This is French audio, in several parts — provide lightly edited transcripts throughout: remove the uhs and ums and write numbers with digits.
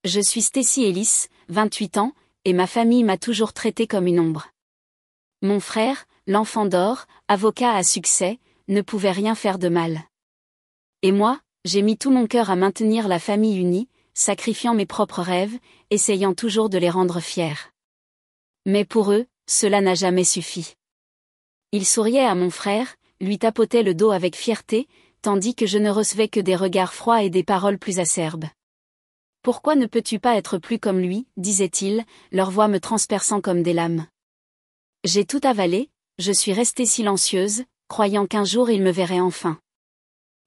Je suis Stacy Ellis, 28 ans, et ma famille m'a toujours traité comme une ombre. Mon frère, l'enfant d'or, avocat à succès, ne pouvait rien faire de mal. Et moi, j'ai mis tout mon cœur à maintenir la famille unie, sacrifiant mes propres rêves, essayant toujours de les rendre fiers. Mais pour eux, cela n'a jamais suffi. Ils souriaient à mon frère, lui tapotaient le dos avec fierté, tandis que je ne recevais que des regards froids et des paroles plus acerbes. « Pourquoi ne peux-tu pas être plus comme lui » disaient-ils, leur voix me transperçant comme des lames. J'ai tout avalé, je suis restée silencieuse, croyant qu'un jour il me verrait enfin.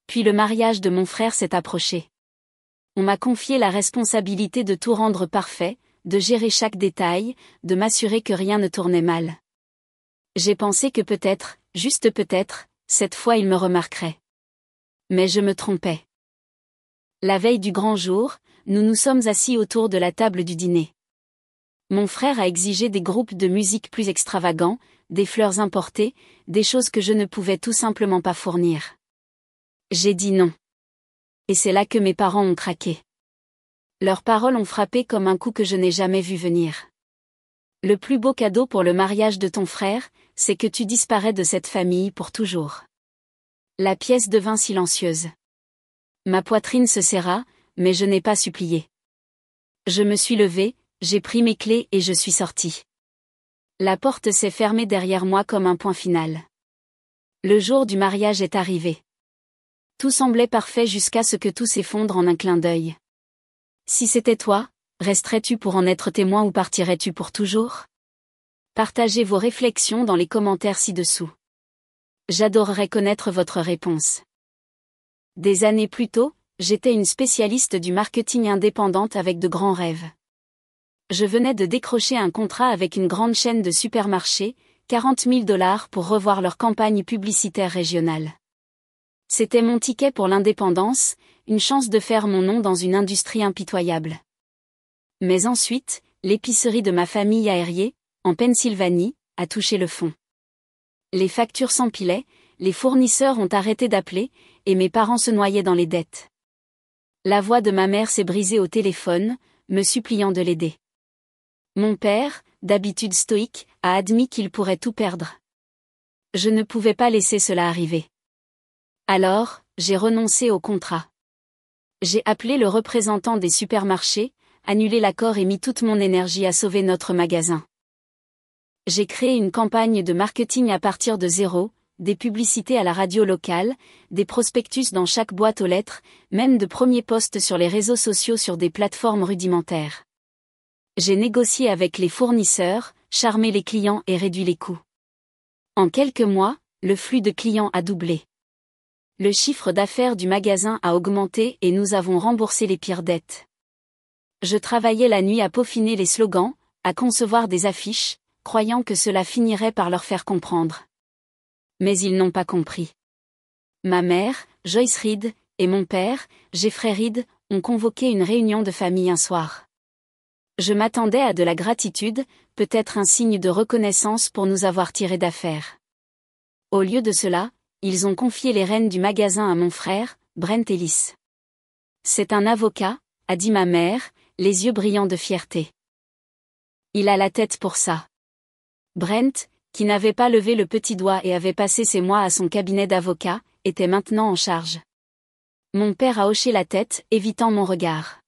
Puis le mariage de mon frère s'est approché. On m'a confié la responsabilité de tout rendre parfait, de gérer chaque détail, de m'assurer que rien ne tournait mal. J'ai pensé que peut-être, juste peut-être, cette fois il me remarquerait. Mais je me trompais. La veille du grand jour, nous nous sommes assis autour de la table du dîner. Mon frère a exigé des groupes de musique plus extravagants, des fleurs importées, des choses que je ne pouvais tout simplement pas fournir. J'ai dit non. Et c'est là que mes parents ont craqué. Leurs paroles ont frappé comme un coup que je n'ai jamais vu venir. Le plus beau cadeau pour le mariage de ton frère, c'est que tu disparais de cette famille pour toujours. La pièce devint silencieuse. Ma poitrine se serra, mais je n'ai pas supplié. Je me suis levée, j'ai pris mes clés et je suis sortie. La porte s'est fermée derrière moi comme un point final. Le jour du mariage est arrivé. Tout semblait parfait jusqu'à ce que tout s'effondre en un clin d'œil. Si c'était toi, resterais-tu pour en être témoin ou partirais-tu pour toujours ? Partagez vos réflexions dans les commentaires ci-dessous. J'adorerais connaître votre réponse. Des années plus tôt, j'étais une spécialiste du marketing indépendante avec de grands rêves. Je venais de décrocher un contrat avec une grande chaîne de supermarchés, $40 000 pour revoir leur campagne publicitaire régionale. C'était mon ticket pour l'indépendance, une chance de faire mon nom dans une industrie impitoyable. Mais ensuite, l'épicerie de ma famille aériée, en Pennsylvanie, a touché le fond. Les factures s'empilaient, les fournisseurs ont arrêté d'appeler, et mes parents se noyaient dans les dettes. La voix de ma mère s'est brisée au téléphone, me suppliant de l'aider. Mon père, d'habitude stoïque, a admis qu'il pourrait tout perdre. Je ne pouvais pas laisser cela arriver. Alors, j'ai renoncé au contrat. J'ai appelé le représentant des supermarchés, annulé l'accord et mis toute mon énergie à sauver notre magasin. J'ai créé une campagne de marketing à partir de zéro, des publicités à la radio locale, des prospectus dans chaque boîte aux lettres, même de premiers posts sur les réseaux sociaux sur des plateformes rudimentaires. J'ai négocié avec les fournisseurs, charmé les clients et réduit les coûts. En quelques mois, le flux de clients a doublé. Le chiffre d'affaires du magasin a augmenté et nous avons remboursé les pires dettes. Je travaillais la nuit à peaufiner les slogans, à concevoir des affiches, croyant que cela finirait par leur faire comprendre. Mais ils n'ont pas compris. Ma mère, Joyce Reid, et mon père, Jeffrey Reid, ont convoqué une réunion de famille un soir. Je m'attendais à de la gratitude, peut-être un signe de reconnaissance pour nous avoir tirés d'affaire. Au lieu de cela, ils ont confié les rênes du magasin à mon frère, Brent Ellis. C'est un avocat, a dit ma mère, les yeux brillants de fierté. Il a la tête pour ça. Brent, qui n'avait pas levé le petit doigt et avait passé ses mois à son cabinet d'avocat, était maintenant en charge. Mon père a hoché la tête, évitant mon regard.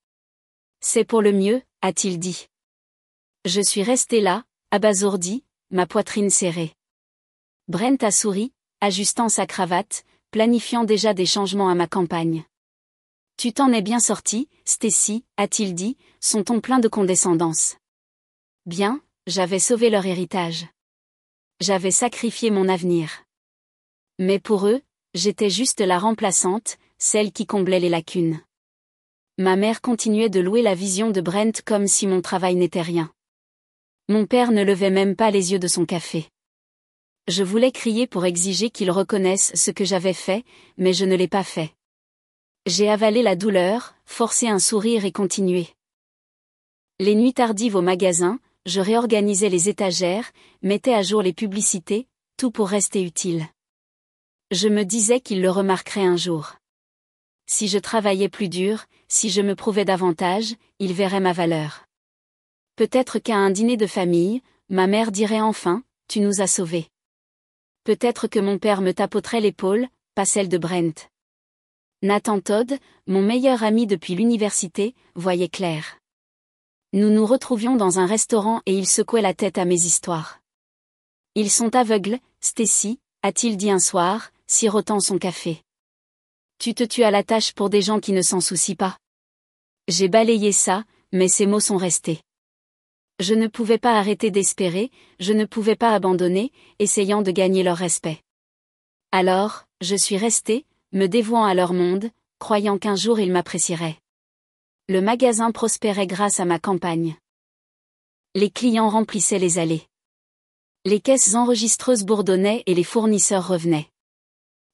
C'est pour le mieux, a-t-il dit. Je suis restée là, abasourdie, ma poitrine serrée. Brent a souri, ajustant sa cravate, planifiant déjà des changements à ma campagne. Tu t'en es bien sortie, Stacy, a-t-il dit, son ton plein de condescendance. Bien, j'avais sauvé leur héritage. J'avais sacrifié mon avenir. Mais pour eux, j'étais juste la remplaçante, celle qui comblait les lacunes. Ma mère continuait de louer la vision de Brent comme si mon travail n'était rien. Mon père ne levait même pas les yeux de son café. Je voulais crier pour exiger qu'il reconnaisse ce que j'avais fait, mais je ne l'ai pas fait. J'ai avalé la douleur, forcé un sourire et continué. Les nuits tardives au magasin, je réorganisais les étagères, mettais à jour les publicités, tout pour rester utile. Je me disais qu'il le remarquerait un jour. Si je travaillais plus dur, si je me prouvais davantage, il verrait ma valeur. Peut-être qu'à un dîner de famille, ma mère dirait enfin, tu nous as sauvés. Peut-être que mon père me tapoterait l'épaule, pas celle de Brent. Nathan Todd, mon meilleur ami depuis l'université, voyait clair. Nous nous retrouvions dans un restaurant et il secouait la tête à mes histoires. Ils sont aveugles, Stacy, a-t-il dit un soir, sirotant son café. Tu te tues à la tâche pour des gens qui ne s'en soucient pas. J'ai balayé ça, mais ces mots sont restés. Je ne pouvais pas arrêter d'espérer, je ne pouvais pas abandonner, essayant de gagner leur respect. Alors, je suis restée, me dévouant à leur monde, croyant qu'un jour ils m'apprécieraient. Le magasin prospérait grâce à ma campagne. Les clients remplissaient les allées. Les caisses enregistreuses bourdonnaient et les fournisseurs revenaient.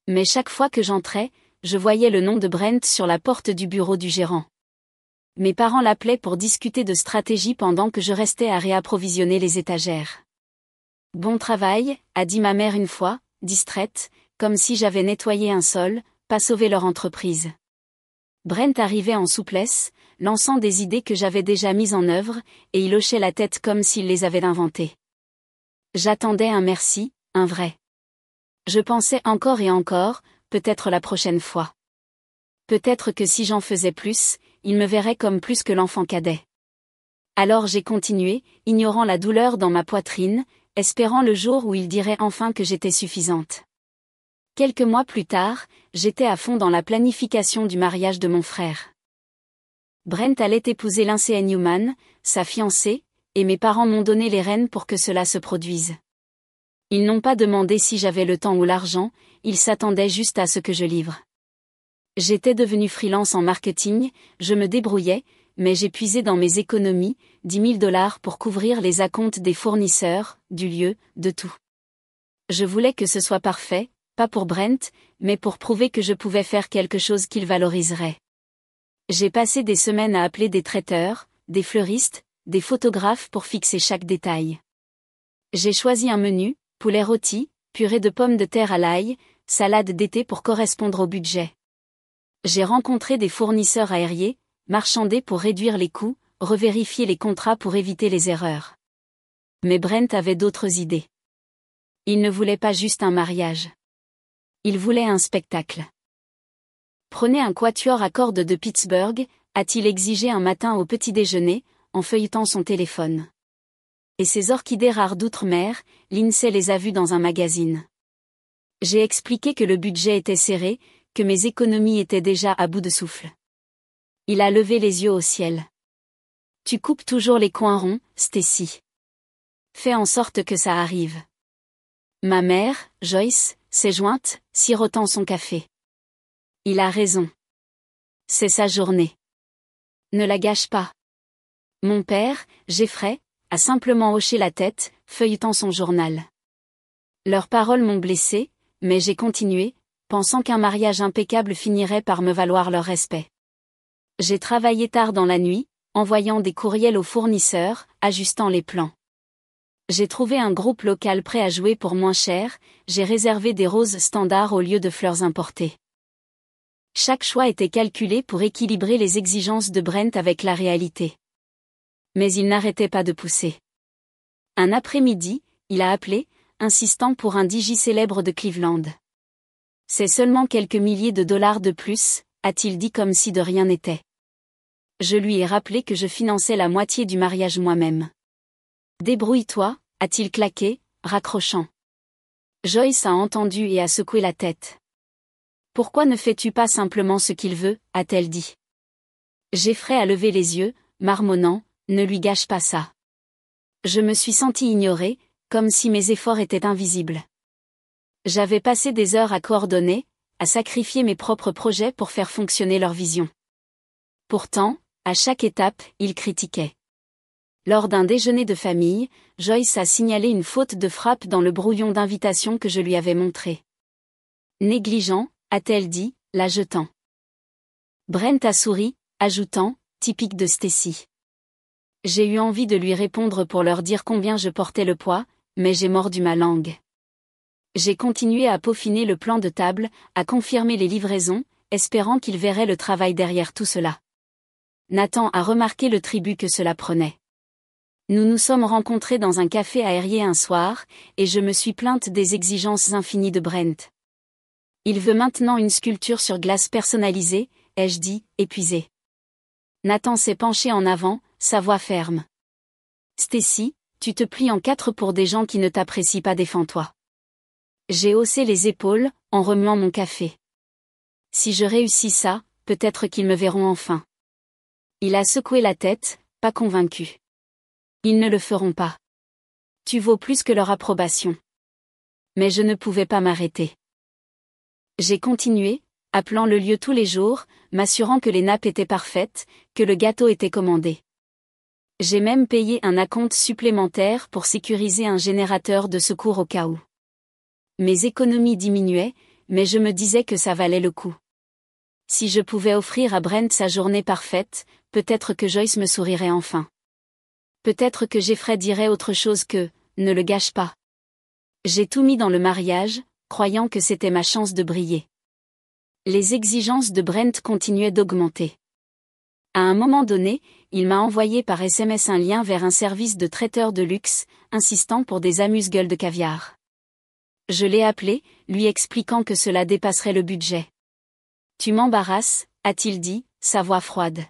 Mais chaque fois que j'entrais, je voyais le nom de Brent sur la porte du bureau du gérant. Mes parents l'appelaient pour discuter de stratégie pendant que je restais à réapprovisionner les étagères. Bon travail, a dit ma mère une fois, distraite, comme si j'avais nettoyé un sol, pas sauvé leur entreprise. Brent arrivait en souplesse, lançant des idées que j'avais déjà mises en œuvre, et il hochait la tête comme s'il les avait inventées. J'attendais un merci, un vrai. Je pensais encore et encore, peut-être la prochaine fois. Peut-être que si j'en faisais plus, il me verrait comme plus que l'enfant cadet. Alors j'ai continué, ignorant la douleur dans ma poitrine, espérant le jour où il dirait enfin que j'étais suffisante. Quelques mois plus tard, j'étais à fond dans la planification du mariage de mon frère. Brent allait épouser Lindsay Newman, sa fiancée, et mes parents m'ont donné les rênes pour que cela se produise. Ils n'ont pas demandé si j'avais le temps ou l'argent, ils s'attendaient juste à ce que je livre. J'étais devenue freelance en marketing, je me débrouillais, mais j'ai puisé dans mes économies, $10 000 pour couvrir les acomptes des fournisseurs, du lieu, de tout. Je voulais que ce soit parfait, pas pour Brent, mais pour prouver que je pouvais faire quelque chose qu'il valoriserait. J'ai passé des semaines à appeler des traiteurs, des fleuristes, des photographes pour fixer chaque détail. J'ai choisi un menu, poulet rôti, purée de pommes de terre à l'ail, salade d'été pour correspondre au budget. J'ai rencontré des fournisseurs aériens, marchandé pour réduire les coûts, revérifier les contrats pour éviter les erreurs. Mais Brent avait d'autres idées. Il ne voulait pas juste un mariage. Il voulait un spectacle. Prenez un quatuor à cordes de Pittsburgh, a-t-il exigé un matin au petit déjeuner, en feuilletant son téléphone. Et ces orchidées rares d'outre-mer, Lindsay les a vues dans un magazine. J'ai expliqué que le budget était serré, que mes économies étaient déjà à bout de souffle. Il a levé les yeux au ciel. Tu coupes toujours les coins ronds, Stacy. Fais en sorte que ça arrive. Ma mère, Joyce, s'est jointe, sirotant son café. Il a raison. C'est sa journée. Ne la gâche pas. Mon père, Jeffrey, a simplement hoché la tête, feuilletant son journal. Leurs paroles m'ont blessé, mais j'ai continué, pensant qu'un mariage impeccable finirait par me valoir leur respect. J'ai travaillé tard dans la nuit, envoyant des courriels aux fournisseurs, ajustant les plans. J'ai trouvé un groupe local prêt à jouer pour moins cher, j'ai réservé des roses standards au lieu de fleurs importées. Chaque choix était calculé pour équilibrer les exigences de Brent avec la réalité. Mais il n'arrêtait pas de pousser. Un après-midi, il a appelé, insistant pour un DJ célèbre de Cleveland. C'est seulement quelques milliers de dollars de plus, a-t-il dit comme si de rien n'était. Je lui ai rappelé que je finançais la moitié du mariage moi-même. Débrouille-toi, a-t-il claqué, raccrochant. Joyce a entendu et a secoué la tête. Pourquoi ne fais-tu pas simplement ce qu'il veut, a-t-elle dit. Jeffrey a levé les yeux, marmonnant, ne lui gâche pas ça. Je me suis sentie ignorée, comme si mes efforts étaient invisibles. J'avais passé des heures à coordonner, à sacrifier mes propres projets pour faire fonctionner leur vision. Pourtant, à chaque étape, il critiquait. Lors d'un déjeuner de famille, Joyce a signalé une faute de frappe dans le brouillon d'invitation que je lui avais montré. Négligent, a-t-elle dit, la jetant. Brent a souri, ajoutant, typique de Stacy. J'ai eu envie de lui répondre pour leur dire combien je portais le poids, mais j'ai mordu ma langue. J'ai continué à peaufiner le plan de table, à confirmer les livraisons, espérant qu'il verrait le travail derrière tout cela. Nathan a remarqué le tribut que cela prenait. Nous nous sommes rencontrés dans un café aérien un soir, et je me suis plainte des exigences infinies de Brent. Il veut maintenant une sculpture sur glace personnalisée, ai-je dit, épuisé. Nathan s'est penché en avant, sa voix ferme. Stacy, tu te plies en quatre pour des gens qui ne t'apprécient pas, défends-toi. J'ai haussé les épaules, en remuant mon café. Si je réussis ça, peut-être qu'ils me verront enfin. Il a secoué la tête, pas convaincu. Ils ne le feront pas. Tu vaux plus que leur approbation. Mais je ne pouvais pas m'arrêter. J'ai continué, appelant le lieu tous les jours, m'assurant que les nappes étaient parfaites, que le gâteau était commandé. J'ai même payé un acompte supplémentaire pour sécuriser un générateur de secours au cas où. Mes économies diminuaient, mais je me disais que ça valait le coup. Si je pouvais offrir à Brent sa journée parfaite, peut-être que Joyce me sourirait enfin. Peut-être que Jeffrey dirait autre chose que « ne le gâche pas ». J'ai tout mis dans le mariage, croyant que c'était ma chance de briller. Les exigences de Brent continuaient d'augmenter. À un moment donné, il m'a envoyé par SMS un lien vers un service de traiteur de luxe, insistant pour des amuse-gueules de caviar. Je l'ai appelé, lui expliquant que cela dépasserait le budget. « Tu m'embarrasses », a-t-il dit, sa voix froide.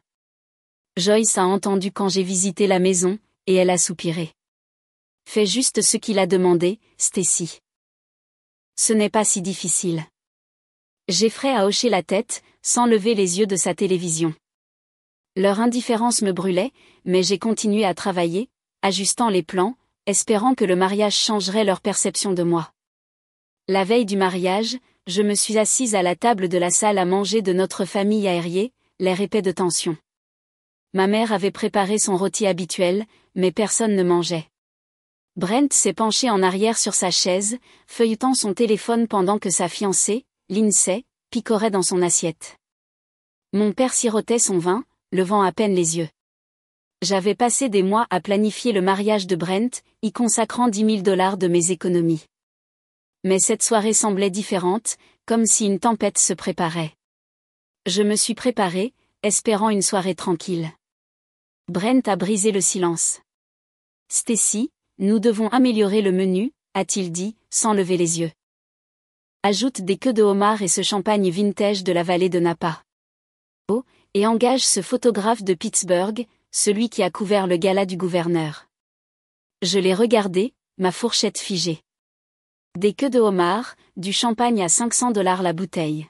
Joyce a entendu quand j'ai visité la maison, et elle a soupiré. « Fais juste ce qu'il a demandé, Stacy. Ce n'est pas si difficile. » Jeffrey a hoché la tête, sans lever les yeux de sa télévision. Leur indifférence me brûlait, mais j'ai continué à travailler, ajustant les plans, espérant que le mariage changerait leur perception de moi. La veille du mariage, je me suis assise à la table de la salle à manger de notre famille aérienne, l'air épais de tension. Ma mère avait préparé son rôti habituel, mais personne ne mangeait. Brent s'est penché en arrière sur sa chaise, feuilletant son téléphone pendant que sa fiancée, Lindsay, picorait dans son assiette. Mon père sirotait son vin, levant à peine les yeux. J'avais passé des mois à planifier le mariage de Brent, y consacrant $10 000 de mes économies. Mais cette soirée semblait différente, comme si une tempête se préparait. Je me suis préparée, espérant une soirée tranquille. Brent a brisé le silence. « Stacy, nous devons améliorer le menu », a-t-il dit, sans lever les yeux. Ajoute des queues de homard et ce champagne vintage de la vallée de Napa. Oh, et engage ce photographe de Pittsburgh, celui qui a couvert le gala du gouverneur. Je l'ai regardé, ma fourchette figée. Des queues de homard, du champagne à $500 la bouteille.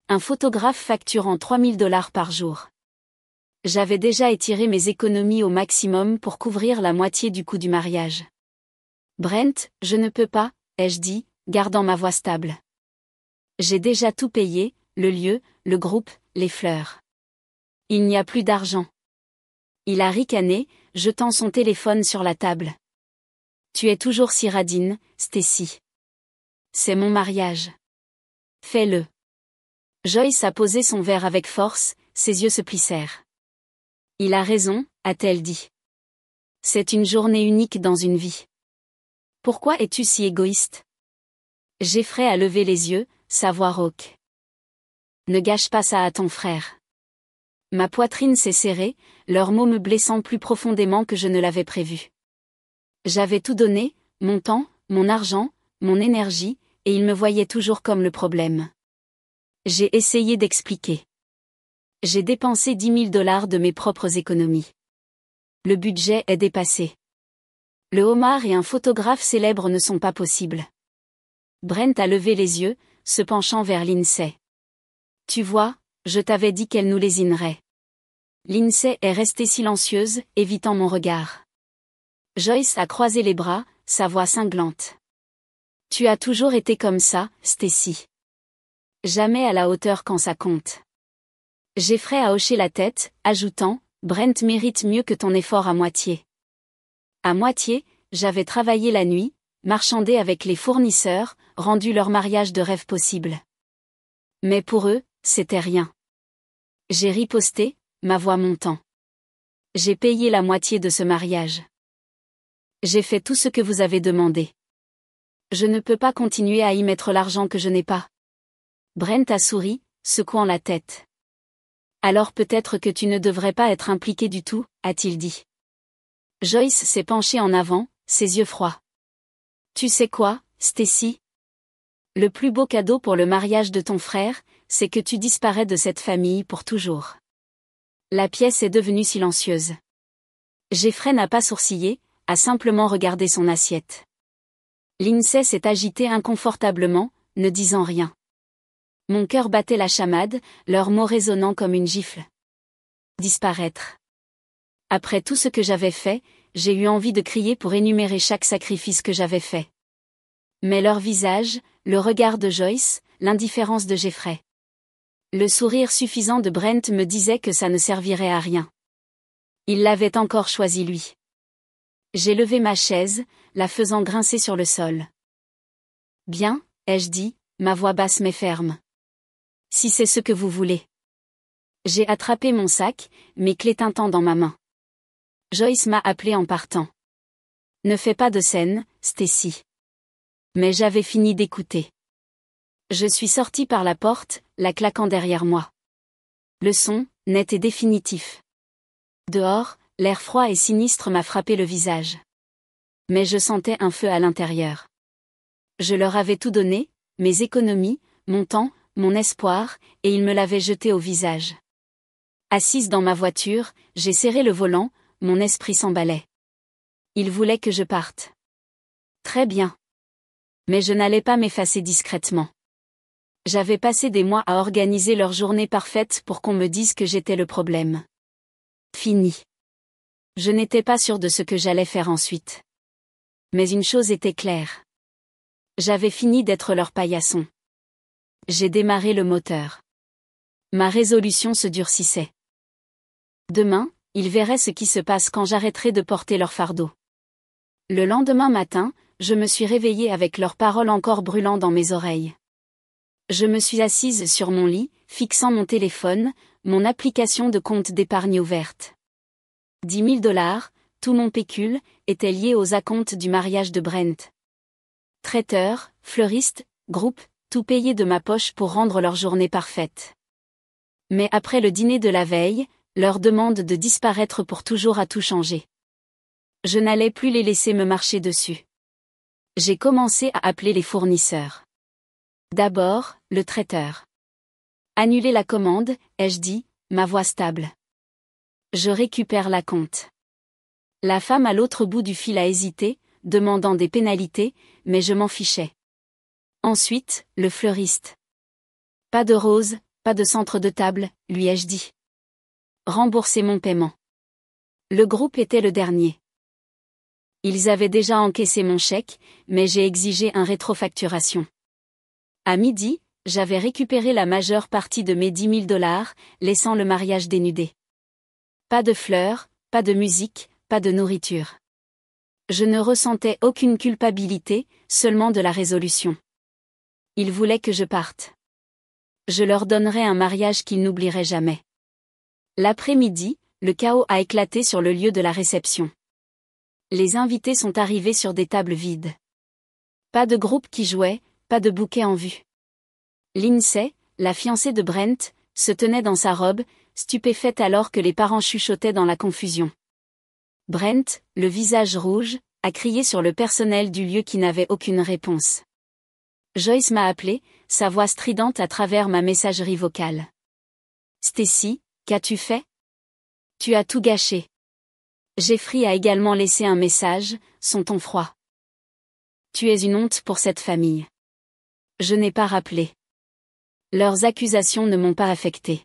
Un photographe facturant $3 000 par jour. J'avais déjà étiré mes économies au maximum pour couvrir la moitié du coût du mariage. Brent, je ne peux pas, ai-je dit, gardant ma voix stable. J'ai déjà tout payé, le lieu, le groupe, les fleurs. Il n'y a plus d'argent. Il a ricané, jetant son téléphone sur la table. Tu es toujours si radine, Stacy. C'est mon mariage. Fais-le. Joyce a posé son verre avec force, ses yeux se plissèrent. Il a raison, a-t-elle dit. C'est une journée unique dans une vie. Pourquoi es-tu si égoïste? Jeffrey a levé les yeux, sa voix rauque. Ne gâche pas ça à ton frère. Ma poitrine s'est serrée, leurs mots me blessant plus profondément que je ne l'avais prévu. J'avais tout donné, mon temps, mon argent, mon énergie, et il me voyait toujours comme le problème. J'ai essayé d'expliquer. J'ai dépensé $10 000 de mes propres économies. Le budget est dépassé. Le homard et un photographe célèbre ne sont pas possibles. Brent a levé les yeux, se penchant vers Lindsay. Tu vois, je t'avais dit qu'elle nous lésinerait. Lindsay est restée silencieuse, évitant mon regard. Joyce a croisé les bras, sa voix cinglante. Tu as toujours été comme ça, Stacy. Jamais à la hauteur quand ça compte. Jeffrey a hoché la tête, ajoutant, Brent mérite mieux que ton effort à moitié. À moitié, j'avais travaillé la nuit, marchandé avec les fournisseurs, rendu leur mariage de rêve possible. Mais pour eux, c'était rien. J'ai riposté, ma voix montant. J'ai payé la moitié de ce mariage. J'ai fait tout ce que vous avez demandé. Je ne peux pas continuer à y mettre l'argent que je n'ai pas. Brent a souri, secouant la tête. Alors peut-être que tu ne devrais pas être impliqué du tout, a-t-il dit. Joyce s'est penchée en avant, ses yeux froids. Tu sais quoi, Stacy? Le plus beau cadeau pour le mariage de ton frère, c'est que tu disparais de cette famille pour toujours. La pièce est devenue silencieuse. Jeffrey n'a pas sourcillé, a simplement regardé son assiette. Lindsay s'est agitée inconfortablement, ne disant rien. Mon cœur battait la chamade, leurs mots résonnant comme une gifle. Disparaître. Après tout ce que j'avais fait, j'ai eu envie de crier pour énumérer chaque sacrifice que j'avais fait. Mais leur visage, le regard de Joyce, l'indifférence de Jeffrey. Le sourire suffisant de Brent me disait que ça ne servirait à rien. Il l'avait encore choisi lui. J'ai levé ma chaise, la faisant grincer sur le sol. Bien, ai-je dit, ma voix basse mais ferme. Si c'est ce que vous voulez. J'ai attrapé mon sac, mes clés tintant dans ma main. Joyce m'a appelé en partant. Ne fais pas de scène, Stacy. Mais j'avais fini d'écouter. Je suis sortie par la porte, la claquant derrière moi. Le son, net et définitif. Dehors, l'air froid et sinistre m'a frappé le visage. Mais je sentais un feu à l'intérieur. Je leur avais tout donné, mes économies, mon temps, mon espoir, et ils me l'avaient jeté au visage. Assise dans ma voiture, j'ai serré le volant, mon esprit s'emballait. Ils voulaient que je parte. Très bien. Mais je n'allais pas m'effacer discrètement. J'avais passé des mois à organiser leur journée parfaite pour qu'on me dise que j'étais le problème. Fini. Je n'étais pas sûre de ce que j'allais faire ensuite. Mais une chose était claire. J'avais fini d'être leur paillasson. J'ai démarré le moteur. Ma résolution se durcissait. Demain, ils verraient ce qui se passe quand j'arrêterai de porter leur fardeau. Le lendemain matin, je me suis réveillée avec leurs paroles encore brûlant dans mes oreilles. Je me suis assise sur mon lit, fixant mon téléphone, mon application de compte d'épargne ouverte. 10 000 $, tout mon pécule, était lié aux acomptes du mariage de Brent. Traiteur, fleuriste, groupe, tout payé de ma poche pour rendre leur journée parfaite. Mais après le dîner de la veille, leur demande de disparaître pour toujours a tout changé. Je n'allais plus les laisser me marcher dessus. J'ai commencé à appeler les fournisseurs. D'abord, le traiteur. Annuler la commande, ai-je dit, ma voix stable. Je récupère la compte. La femme à l'autre bout du fil a hésité, demandant des pénalités, mais je m'en fichais. Ensuite, le fleuriste. Pas de rose, pas de centre de table, lui ai-je dit. Rembourser mon paiement. Le groupe était le dernier. Ils avaient déjà encaissé mon chèque, mais j'ai exigé un rétrofacturation. À midi, j'avais récupéré la majeure partie de mes 10 000 $, laissant le mariage dénudé. Pas de fleurs, pas de musique, pas de nourriture. Je ne ressentais aucune culpabilité, seulement de la résolution. Ils voulaient que je parte. Je leur donnerais un mariage qu'ils n'oublieraient jamais. L'après-midi, le chaos a éclaté sur le lieu de la réception. Les invités sont arrivés sur des tables vides. Pas de groupe qui jouait, pas de bouquet en vue. Lindsay, la fiancée de Brent, se tenait dans sa robe, stupéfaite alors que les parents chuchotaient dans la confusion. Brent, le visage rouge, a crié sur le personnel du lieu qui n'avait aucune réponse. Joyce m'a appelé, sa voix stridente à travers ma messagerie vocale. Stacy, qu'as-tu fait? Tu as tout gâché. Jeffrey a également laissé un message, son ton froid. Tu es une honte pour cette famille. Je n'ai pas rappelé. Leurs accusations ne m'ont pas affecté.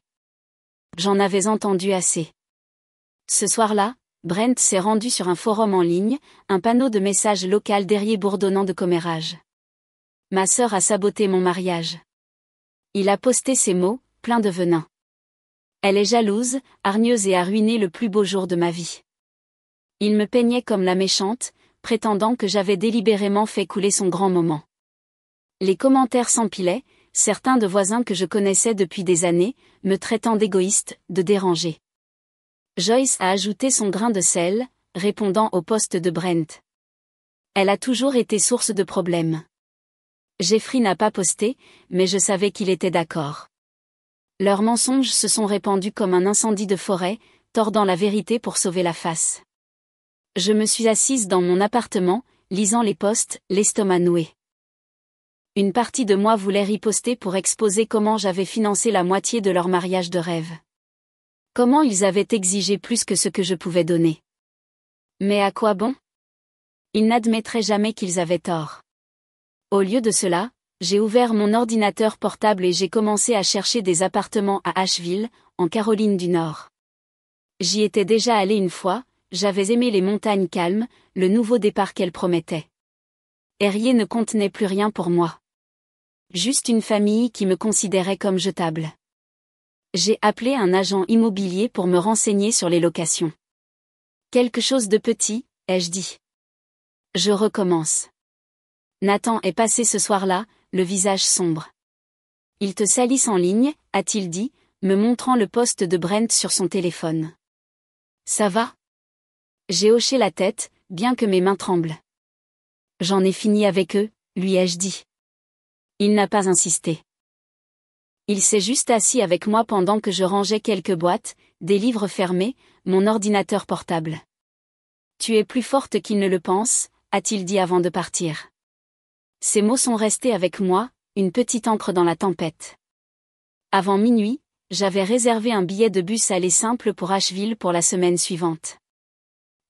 J'en avais entendu assez. Ce soir-là, Brent s'est rendu sur un forum en ligne, un panneau de messages local derrière bourdonnant de commérages. Ma sœur a saboté mon mariage. Il a posté ces mots, pleins de venin. Elle est jalouse, hargneuse et a ruiné le plus beau jour de ma vie. Il me peignait comme la méchante, prétendant que j'avais délibérément fait couler son grand moment. Les commentaires s'empilaient, certains de voisins que je connaissais depuis des années, me traitant d'égoïste, de dérangé. Joyce a ajouté son grain de sel, répondant au poste de Brent. Elle a toujours été source de problèmes. Jeffrey n'a pas posté, mais je savais qu'il était d'accord. Leurs mensonges se sont répandus comme un incendie de forêt, tordant la vérité pour sauver la face. Je me suis assise dans mon appartement, lisant les posts, l'estomac noué. Une partie de moi voulait riposter pour exposer comment j'avais financé la moitié de leur mariage de rêve. Comment ils avaient exigé plus que ce que je pouvais donner. Mais à quoi bon? Ils n'admettraient jamais qu'ils avaient tort. Au lieu de cela, j'ai ouvert mon ordinateur portable et j'ai commencé à chercher des appartements à Asheville, en Caroline du Nord. J'y étais déjà allée une fois, j'avais aimé les montagnes calmes, le nouveau départ qu'elles promettaient. Erie ne contenait plus rien pour moi. Juste une famille qui me considérait comme jetable. J'ai appelé un agent immobilier pour me renseigner sur les locations. Quelque chose de petit, ai-je dit. Je recommence. Nathan est passé ce soir-là, le visage sombre. Il te salisse en ligne, a-t-il dit, me montrant le post de Brent sur son téléphone. Ça va? J'ai hoché la tête, bien que mes mains tremblent. J'en ai fini avec eux, lui ai-je dit. Il n'a pas insisté. Il s'est juste assis avec moi pendant que je rangeais quelques boîtes, des livres fermés, mon ordinateur portable. Tu es plus forte qu'il ne le pense, a-t-il dit avant de partir. Ces mots sont restés avec moi, une petite encre dans la tempête. Avant minuit, j'avais réservé un billet de bus aller simple pour Asheville pour la semaine suivante.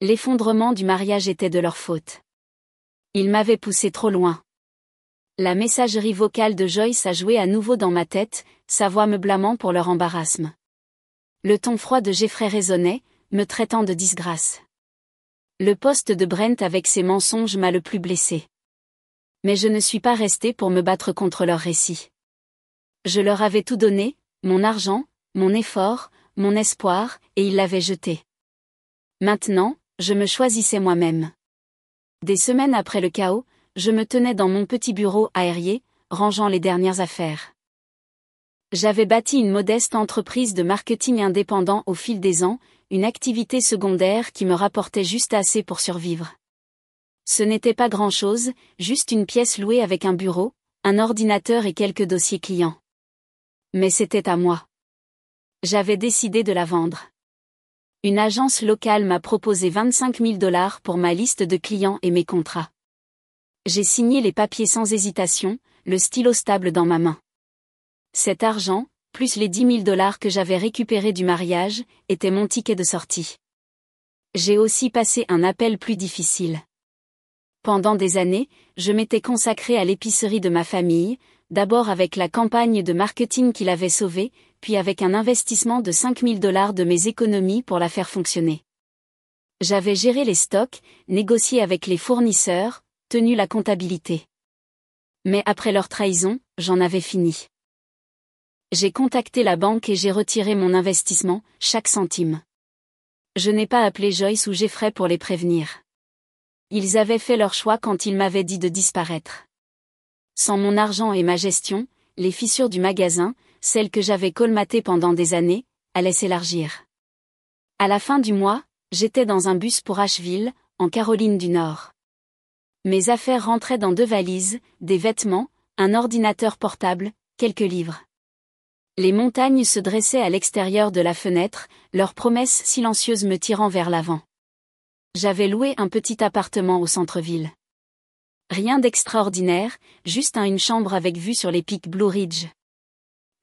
L'effondrement du mariage était de leur faute. Ils m'avaient poussé trop loin. La messagerie vocale de Joyce a joué à nouveau dans ma tête, sa voix me blâmant pour leur embarrassement. Le ton froid de Jeffrey résonnait, me traitant de disgrâce. Le poste de Brent avec ses mensonges m'a le plus blessé. Mais je ne suis pas restée pour me battre contre leur récit. Je leur avais tout donné, mon argent, mon effort, mon espoir, et ils l'avaient jeté. Maintenant, je me choisissais moi-même. Des semaines après le chaos, je me tenais dans mon petit bureau à Erie, rangeant les dernières affaires. J'avais bâti une modeste entreprise de marketing indépendant au fil des ans, une activité secondaire qui me rapportait juste assez pour survivre. Ce n'était pas grand-chose, juste une pièce louée avec un bureau, un ordinateur et quelques dossiers clients. Mais c'était à moi. J'avais décidé de la vendre. Une agence locale m'a proposé 25 000 $ pour ma liste de clients et mes contrats. J'ai signé les papiers sans hésitation, le stylo stable dans ma main. Cet argent, plus les 10 000 $ que j'avais récupérés du mariage, était mon ticket de sortie. J'ai aussi passé un appel plus difficile. Pendant des années, je m'étais consacrée à l'épicerie de ma famille, d'abord avec la campagne de marketing qui l'avait sauvée, puis avec un investissement de 5 000 $ de mes économies pour la faire fonctionner. J'avais géré les stocks, négocié avec les fournisseurs, tenu la comptabilité. Mais après leur trahison, j'en avais fini. J'ai contacté la banque et j'ai retiré mon investissement, chaque centime. Je n'ai pas appelé Joyce ou Jeffrey pour les prévenir. Ils avaient fait leur choix quand ils m'avaient dit de disparaître. Sans mon argent et ma gestion, les fissures du magasin, celles que j'avais colmatées pendant des années, allaient s'élargir. À la fin du mois, j'étais dans un bus pour Asheville, en Caroline du Nord. Mes affaires rentraient dans 2 valises, des vêtements, un ordinateur portable, quelques livres. Les montagnes se dressaient à l'extérieur de la fenêtre, leurs promesses silencieuses me tirant vers l'avant. J'avais loué un petit appartement au centre-ville. Rien d'extraordinaire, juste une chambre avec vue sur les pics Blue Ridge.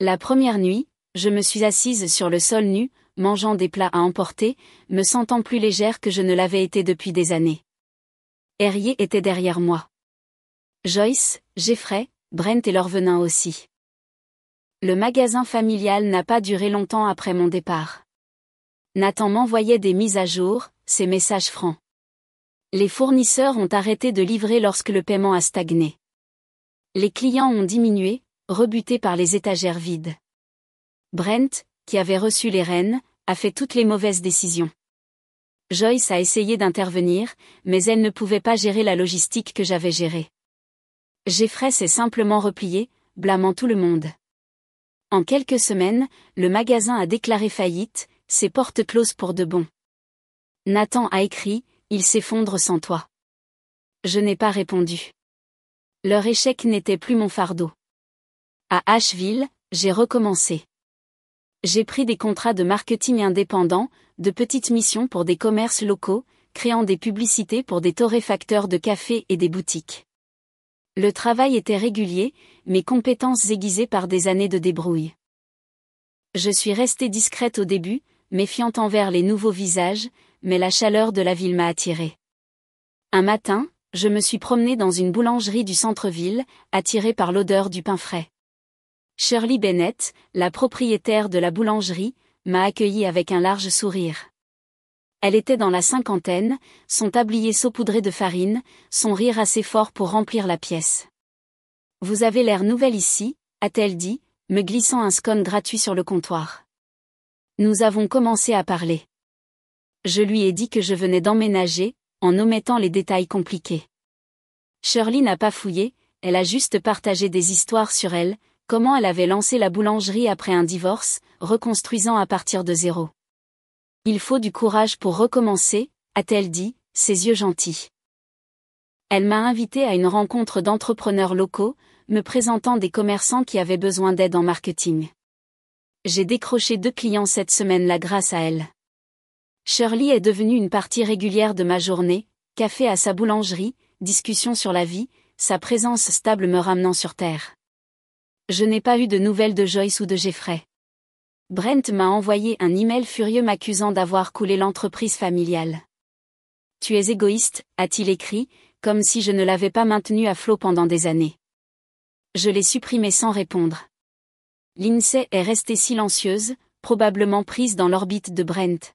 La première nuit, je me suis assise sur le sol nu, mangeant des plats à emporter, me sentant plus légère que je ne l'avais été depuis des années. Erie était derrière moi. Joyce, Jeffrey, Brent et leur venin aussi. Le magasin familial n'a pas duré longtemps après mon départ. Nathan m'envoyait des mises à jour, ses messages francs. Les fournisseurs ont arrêté de livrer lorsque le paiement a stagné. Les clients ont diminué, rebutés par les étagères vides. Brent, qui avait reçu les rênes, a fait toutes les mauvaises décisions. Joyce a essayé d'intervenir, mais elle ne pouvait pas gérer la logistique que j'avais gérée. Jeffrey s'est simplement replié, blâmant tout le monde. En quelques semaines, le magasin a déclaré faillite, ses portes closes pour de bon. Nathan a écrit, il s'effondre sans toi. Je n'ai pas répondu. Leur échec n'était plus mon fardeau. À Asheville, j'ai recommencé. J'ai pris des contrats de marketing indépendant, de petites missions pour des commerces locaux, créant des publicités pour des torréfacteurs de café et des boutiques. Le travail était régulier, mes compétences aiguisées par des années de débrouille. Je suis restée discrète au début, méfiante envers les nouveaux visages, mais la chaleur de la ville m'a attirée. Un matin, je me suis promenée dans une boulangerie du centre-ville, attirée par l'odeur du pain frais. Shirley Bennett, la propriétaire de la boulangerie, m'a accueillie avec un large sourire. Elle était dans la cinquantaine, son tablier saupoudré de farine, son rire assez fort pour remplir la pièce. « Vous avez l'air nouvelle ici », a-t-elle dit, me glissant un scone gratuit sur le comptoir. Nous avons commencé à parler. Je lui ai dit que je venais d'emménager, en omettant les détails compliqués. Shirley n'a pas fouillé, elle a juste partagé des histoires sur elle, comment elle avait lancé la boulangerie après un divorce, reconstruisant à partir de zéro. Il faut du courage pour recommencer, a-t-elle dit, ses yeux gentils. Elle m'a invitée à une rencontre d'entrepreneurs locaux, me présentant des commerçants qui avaient besoin d'aide en marketing. J'ai décroché 2 clients cette semaine-là grâce à elle. Shirley est devenue une partie régulière de ma journée, café à sa boulangerie, discussion sur la vie, sa présence stable me ramenant sur terre. Je n'ai pas eu de nouvelles de Joyce ou de Jeffrey. Brent m'a envoyé un email furieux m'accusant d'avoir coulé l'entreprise familiale. « Tu es égoïste », a-t-il écrit, comme si je ne l'avais pas maintenu à flot pendant des années. Je l'ai supprimé sans répondre. Lindsay est restée silencieuse, probablement prise dans l'orbite de Brent.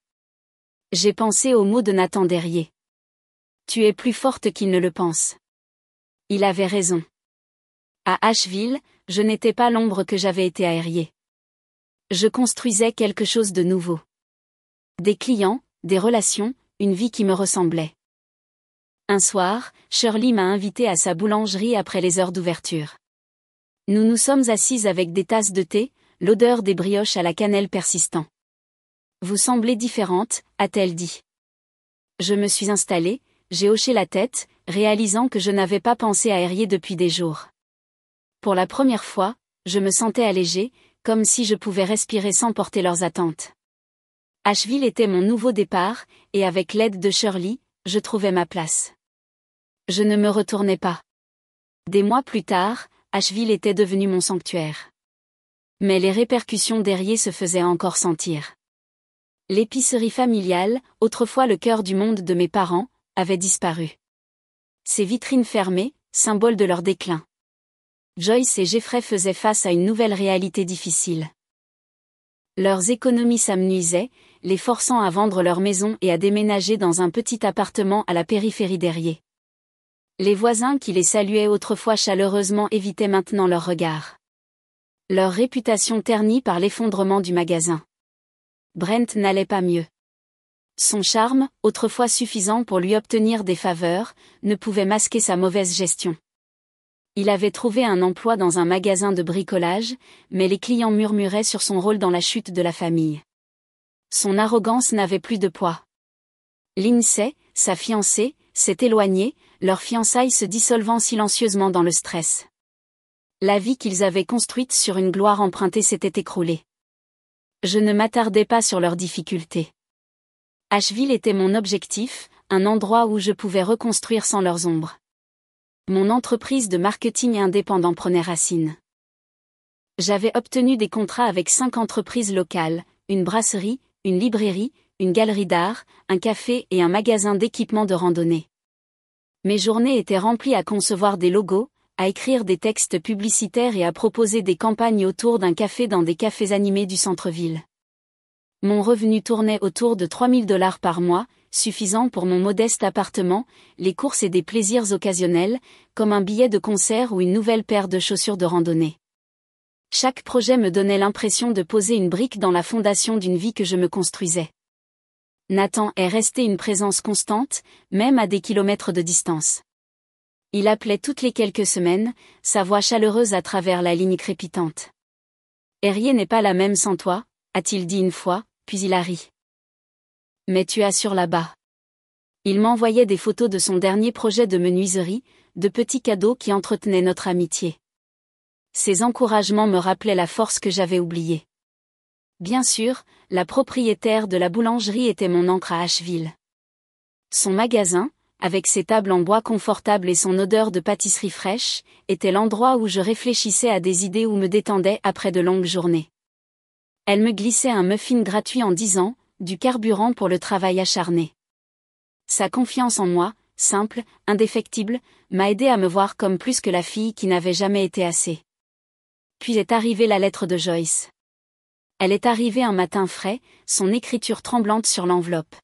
J'ai pensé aux mots de Nathan Derrier. « Tu es plus forte qu'il ne le pense. » Il avait raison. À Asheville, je n'étais pas l'ombre que j'avais été à Erie. Je construisais quelque chose de nouveau. Des clients, des relations, une vie qui me ressemblait. Un soir, Shirley m'a invitée à sa boulangerie après les heures d'ouverture. Nous nous sommes assises avec des tasses de thé, l'odeur des brioches à la cannelle persistant. « Vous semblez différente », a-t-elle dit. Je me suis installée, j'ai hoché la tête, réalisant que je n'avais pas pensé à Erie depuis des jours. Pour la première fois, je me sentais allégée, comme si je pouvais respirer sans porter leurs attentes. Asheville était mon nouveau départ, et avec l'aide de Shirley, je trouvais ma place. Je ne me retournais pas. Des mois plus tard, Asheville était devenu mon sanctuaire. Mais les répercussions d'Erie se faisaient encore sentir. L'épicerie familiale, autrefois le cœur du monde de mes parents, avait disparu. Ses vitrines fermées, symbole de leur déclin. Joyce et Jeffrey faisaient face à une nouvelle réalité difficile. Leurs économies s'amenuisaient, les forçant à vendre leur maison et à déménager dans un petit appartement à la périphérie d'Erie. Les voisins qui les saluaient autrefois chaleureusement évitaient maintenant leur regard. Leur réputation ternie par l'effondrement du magasin. Brent n'allait pas mieux. Son charme, autrefois suffisant pour lui obtenir des faveurs, ne pouvait masquer sa mauvaise gestion. Il avait trouvé un emploi dans un magasin de bricolage, mais les clients murmuraient sur son rôle dans la chute de la famille. Son arrogance n'avait plus de poids. Lindsay, sa fiancée, s'est éloignée, leur fiançailles se dissolvant silencieusement dans le stress. La vie qu'ils avaient construite sur une gloire empruntée s'était écroulée. Je ne m'attardais pas sur leurs difficultés. Asheville était mon objectif, un endroit où je pouvais reconstruire sans leurs ombres. Mon entreprise de marketing indépendant prenait racine. J'avais obtenu des contrats avec 5 entreprises locales, une brasserie, une librairie, une galerie d'art, un café et un magasin d'équipements de randonnée. Mes journées étaient remplies à concevoir des logos, à écrire des textes publicitaires et à proposer des campagnes autour d'un café dans des cafés animés du centre-ville. Mon revenu tournait autour de $3 000 par mois, suffisant pour mon modeste appartement, les courses et des plaisirs occasionnels, comme un billet de concert ou une nouvelle paire de chaussures de randonnée. Chaque projet me donnait l'impression de poser une brique dans la fondation d'une vie que je me construisais. Nathan est resté une présence constante, même à des kilomètres de distance. Il appelait toutes les quelques semaines, sa voix chaleureuse à travers la ligne crépitante. « Erie n'est pas la même sans toi », a-t-il dit une fois, puis il a ri. « Mais tu assures là-bas. » Il m'envoyait des photos de son dernier projet de menuiserie, de petits cadeaux qui entretenaient notre amitié. Ces encouragements me rappelaient la force que j'avais oubliée. Bien sûr, la propriétaire de la boulangerie était mon ancre à Asheville. Son magasin, avec ses tables en bois confortables et son odeur de pâtisserie fraîche, était l'endroit où je réfléchissais à des idées ou me détendais après de longues journées. Elle me glissait un muffin gratuit en disant, du carburant pour le travail acharné. Sa confiance en moi, simple, indéfectible, m'a aidé à me voir comme plus que la fille qui n'avait jamais été assez. Puis est arrivée la lettre de Joyce. Elle est arrivée un matin frais, son écriture tremblante sur l'enveloppe.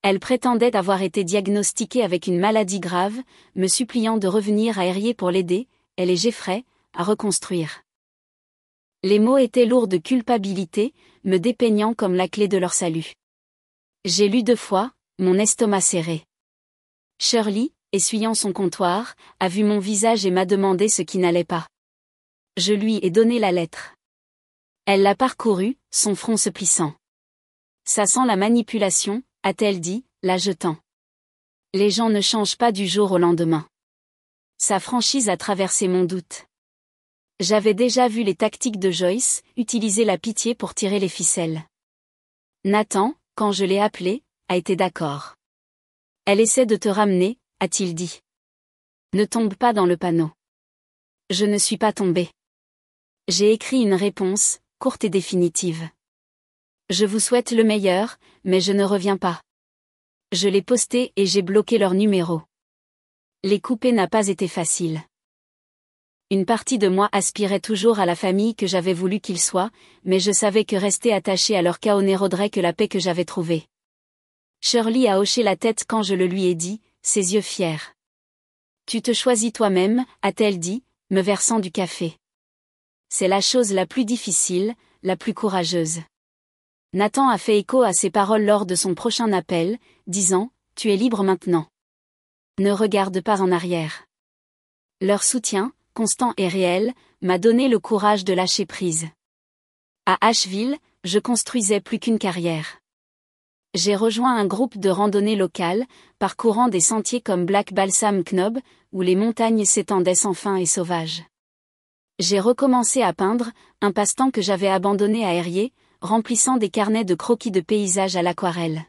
Elle prétendait avoir été diagnostiquée avec une maladie grave, me suppliant de revenir à Erié pour l'aider, elle et Jeffrey, à reconstruire. Les mots étaient lourds de culpabilité, me dépeignant comme la clé de leur salut. J'ai lu 2 fois, mon estomac serré. Shirley, essuyant son comptoir, a vu mon visage et m'a demandé ce qui n'allait pas. Je lui ai donné la lettre. Elle l'a parcourue, son front se plissant. Ça sent la manipulation, a-t-elle dit, la jetant. Les gens ne changent pas du jour au lendemain. Sa franchise a traversé mon doute. J'avais déjà vu les tactiques de Joyce, utiliser la pitié pour tirer les ficelles. Nathan, quand je l'ai appelé, a été d'accord. Elle essaie de te ramener, a-t-il dit. Ne tombe pas dans le panneau. Je ne suis pas tombée. J'ai écrit une réponse, courte et définitive. Je vous souhaite le meilleur, mais je ne reviens pas. Je l'ai posté et j'ai bloqué leur numéro. Les couper n'a pas été facile. Une partie de moi aspirait toujours à la famille que j'avais voulu qu'ils soient, mais je savais que rester attaché à leur chaos n'éroderait que la paix que j'avais trouvée. Shirley a hoché la tête quand je le lui ai dit, ses yeux fiers. Tu te choisis toi-même, a-t-elle dit, me versant du café. C'est la chose la plus difficile, la plus courageuse. Nathan a fait écho à ses paroles lors de son prochain appel, disant, tu es libre maintenant. Ne regarde pas en arrière. Leur soutien, constant et réel, m'a donné le courage de lâcher prise. À Asheville, je construisais plus qu'une carrière. J'ai rejoint un groupe de randonnée locale, parcourant des sentiers comme Black Balsam Knob, où les montagnes s'étendaient sans fin et sauvages. J'ai recommencé à peindre, un passe-temps que j'avais abandonné à Erié, remplissant des carnets de croquis de paysages à l'aquarelle.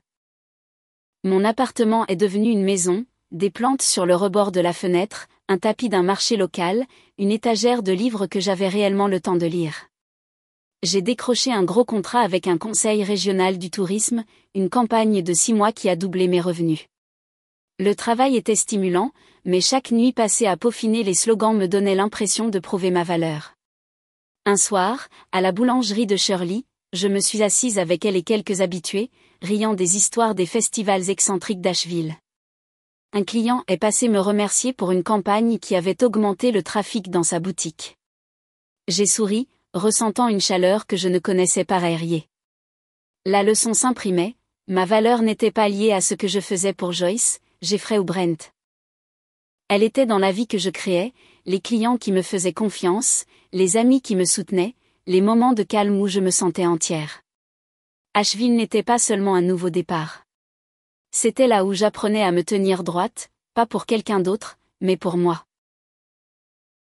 Mon appartement est devenu une maison, des plantes sur le rebord de la fenêtre, un tapis d'un marché local, une étagère de livres que j'avais réellement le temps de lire. J'ai décroché un gros contrat avec un conseil régional du tourisme, une campagne de 6 mois qui a doublé mes revenus. Le travail était stimulant, mais chaque nuit passée à peaufiner les slogans me donnait l'impression de prouver ma valeur. Un soir, à la boulangerie de Shirley, je me suis assise avec elle et quelques habitués, riant des histoires des festivals excentriques d'Asheville. Un client est passé me remercier pour une campagne qui avait augmenté le trafic dans sa boutique. J'ai souri, ressentant une chaleur que je ne connaissais pas à Erié. La leçon s'imprimait, ma valeur n'était pas liée à ce que je faisais pour Joyce, Jeffrey ou Brent. Elle était dans la vie que je créais, les clients qui me faisaient confiance, les amis qui me soutenaient, les moments de calme où je me sentais entière. Asheville n'était pas seulement un nouveau départ. C'était là où j'apprenais à me tenir droite, pas pour quelqu'un d'autre, mais pour moi.